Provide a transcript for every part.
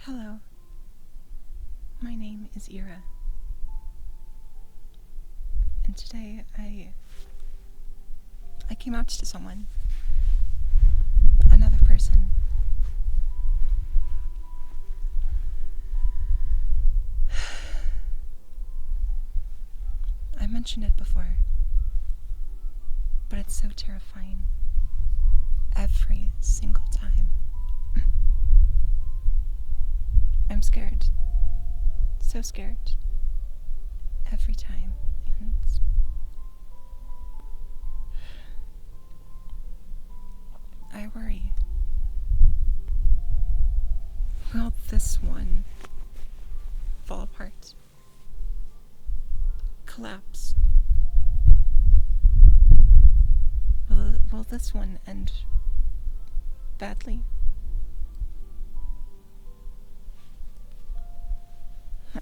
Hello, my name is Ira, and today I came out to someone, another person. I mentioned it before, but it's so terrifying every single time. I'm scared, so scared, every time, and I worry. Will this one fall apart? Collapse? Will this one end badly?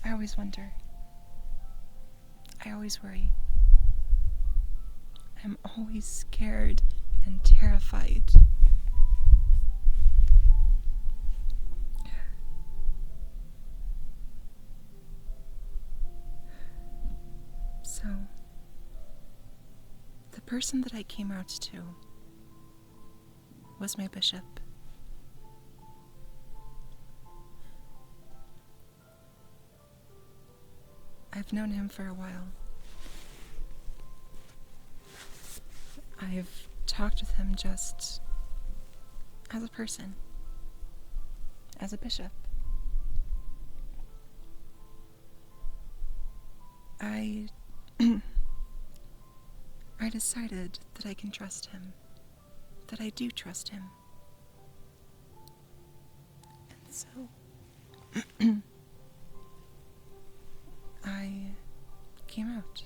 I always wonder. I always worry. I'm always scared and terrified. So, the person that I came out to was my bishop. I've known him for a while. I've talked with him just as a person, as a bishop. I decided that I can trust him, that I do trust him. And so, I came out.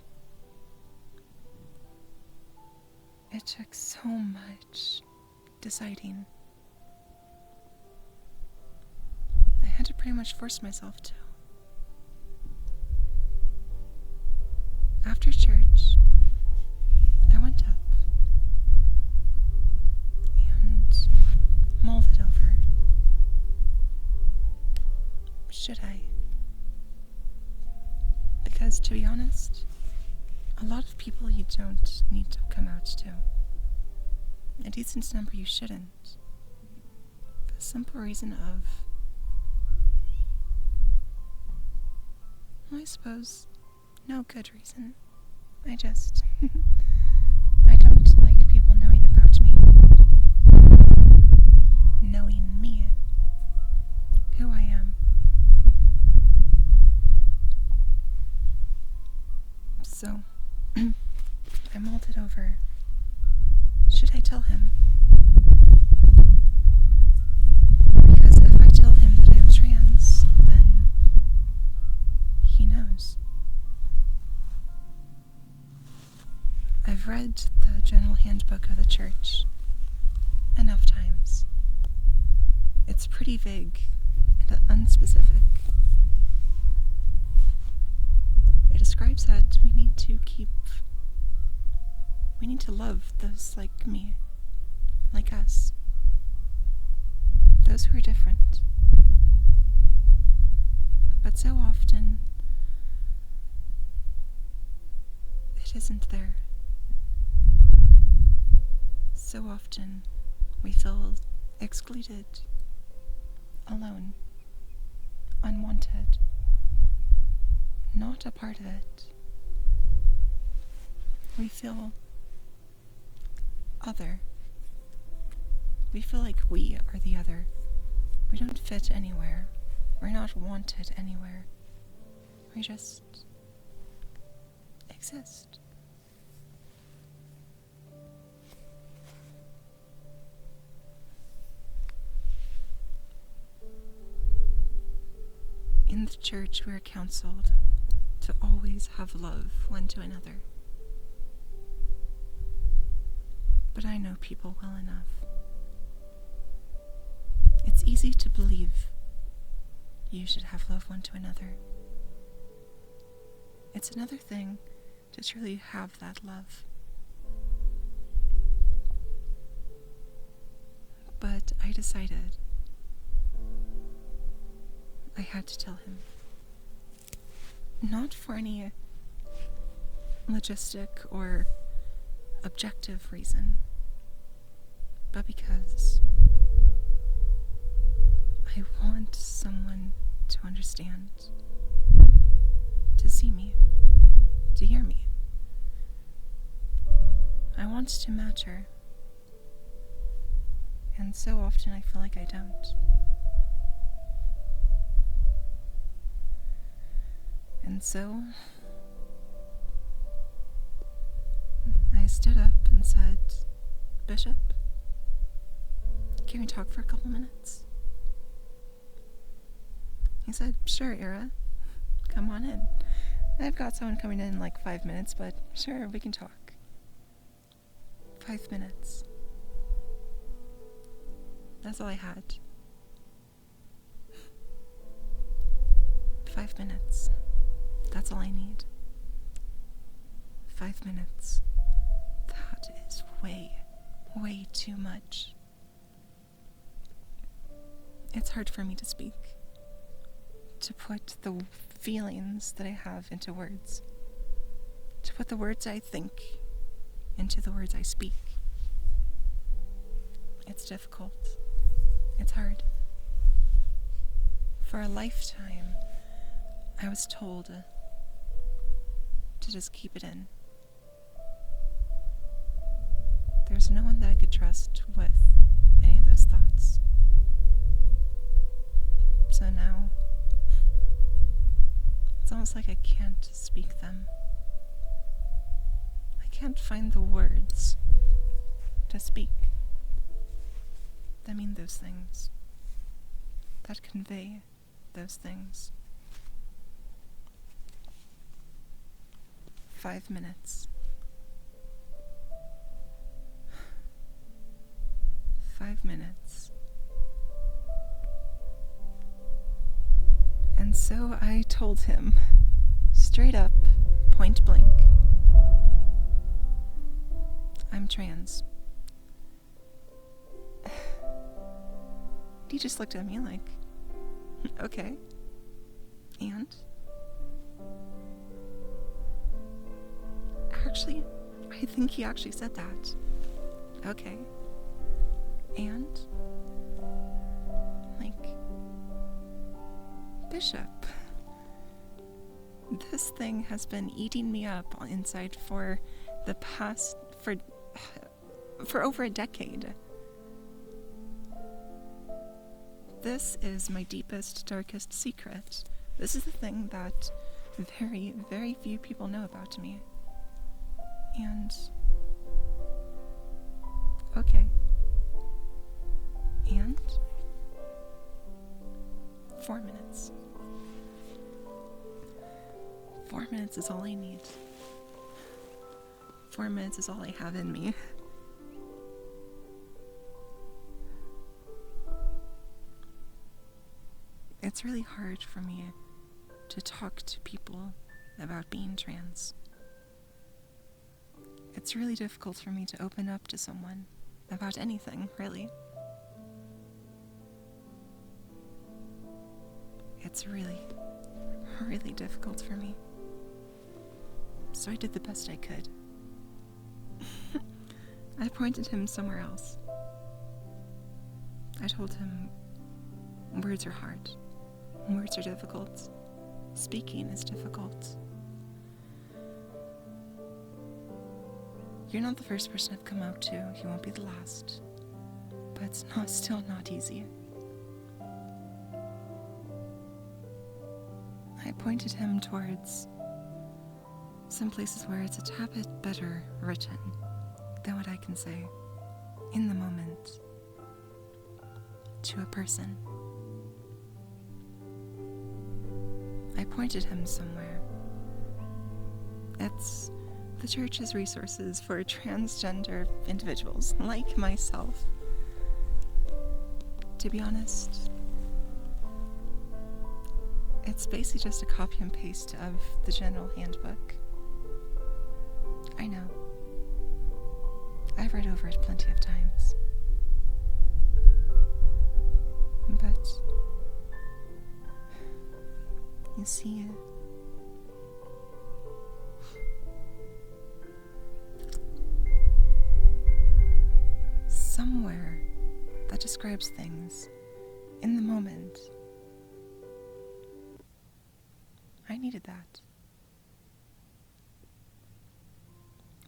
It took so much deciding. I had to pretty much force myself to. After church, I went up and mulled it over. Should I? Because, to be honest, a lot of people you don't need to come out to. A decent number you shouldn't. For the simple reason of, well, I suppose, no good reason. I don't like people knowing about me. Knowing me. Who I am. So, I mulled it over. Should I tell him? Because if I tell him that I'm trans, then he knows. I've read the General Handbook of the Church enough times. It's pretty vague and unspecific. It describes that we need to love those like me, like us, those who are different. But so often, it isn't there. So often, we feel excluded, alone, unwanted, not a part of it. We feel other. We feel like we are the other. We don't fit anywhere. We're not wanted anywhere. We just exist. In the church, we are counseled to always have love one to another. But I know people well enough. It's easy to believe you should have love one to another. It's another thing to truly have that love. But I decided I had to tell him. Not for any logistic or objective reason, but because I want someone to understand, to see me, to hear me. I want to match her, and so often I feel like I don't. And so I stood up and said, "Bishop, can we talk for a couple minutes?" He said, "Sure, Ira. Come on in. I've got someone coming in like 5 minutes, but sure, we can talk." 5 minutes. That's all I had. 5 minutes. That's all I need. 5 minutes. That is way too much. It's hard for me to speak, to put the feelings that I have into words, to put the words I think into the words I speak. It's difficult. It's hard. For a lifetime, I was told to just keep it in. There's no one that I could trust with any of those thoughts. So now, it's almost like I can't speak them. I can't find the words to speak that mean those things, that convey those things. 5 minutes. 5 minutes. And so I told him, straight up, point blank, I'm trans. He just looked at me like, okay, and? Actually, I think he actually said that. Okay, and? Like, Bishop, this thing has been eating me up on inside for the past, for over a decade. This is my deepest, darkest secret. This is the thing that very, very few people know about me. And... okay. And... 4 minutes. 4 minutes is all I need. 4 minutes is all I have in me. It's really hard for me to talk to people about being trans. It's really difficult for me to open up to someone about anything, really. It's really, really difficult for me. So I did the best I could. I pointed him somewhere else. I told him, words are hard. Words are difficult. Speaking is difficult. You're not the first person I've come out to. You won't be the last. But it's still not easy. I pointed him towards some places where it's a tad bit better written than what I can say in the moment to a person. I pointed him somewhere. It's the church's resources for transgender individuals like myself. To be honest, it's basically just a copy and paste of the general handbook. I know. I've read over it plenty of times. But You see, somewhere that describes things in the moment, I needed that.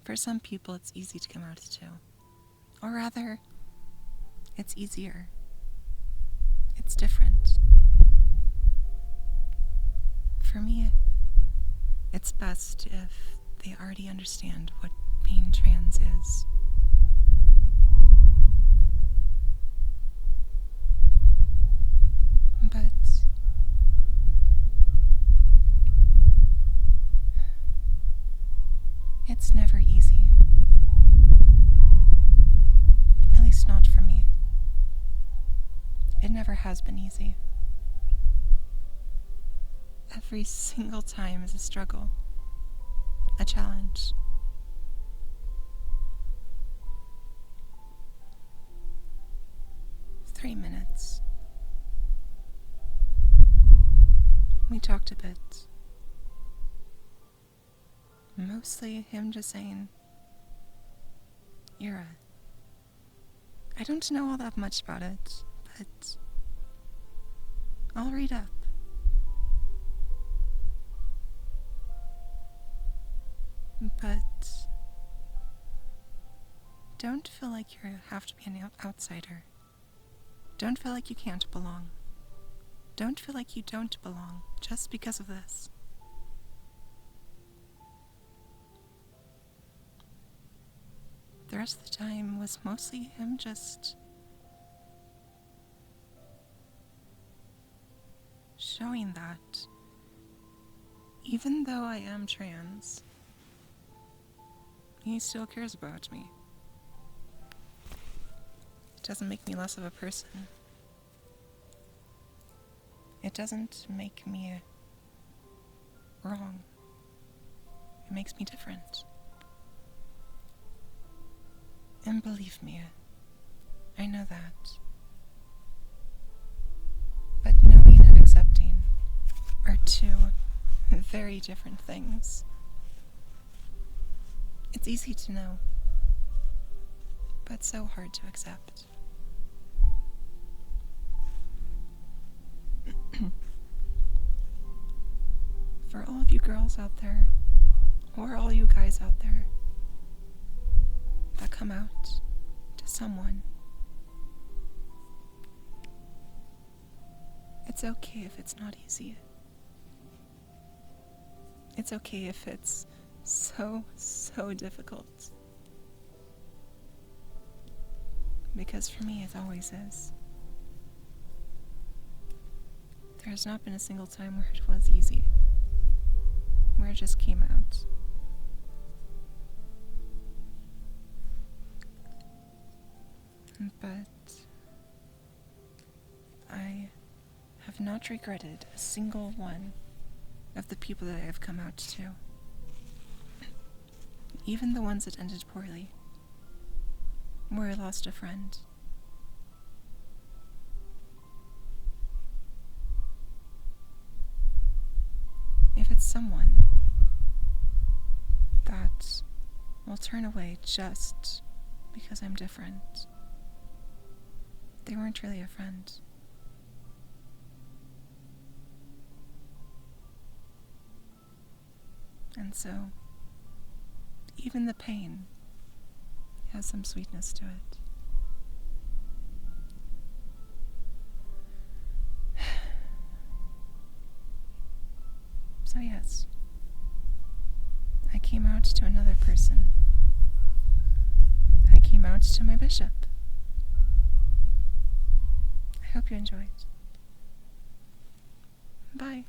For some people, it's easy to come out to. Or rather, it's easier. It's different. For me, it's best if they already understand what being trans is. But it's never easy. At least not for me. It never has been easy. Every single time is a struggle, a challenge. Three minutes. We talked a bit. Mostly him just saying, Ira, I don't know all that much about it, but I'll read up. But don't feel like you have to be an outsider. Don't feel like you can't belong. Don't feel like you don't belong just because of this. The rest of the time was mostly him just showing that even though I am trans, he still cares about me. It doesn't make me less of a person. It doesn't make me wrong. It makes me different. And believe me, I know that. But knowing and accepting are two very different things. It's easy to know, but so hard to accept. For all of you girls out there, or all you guys out there, that come out to someone, it's okay if it's not easy. It's okay if it's so difficult. Because for me, it always is. There has not been a single time where it was easy, where it just came out. But I have not regretted a single one of the people that I have come out to. Even the ones that ended poorly, where I lost a friend. If it's someone that will turn away just because I'm different, they weren't really a friend. And so, even the pain has some sweetness to it. So yes, I came out to another person. I came out to my bishop. I hope you enjoyed. Bye.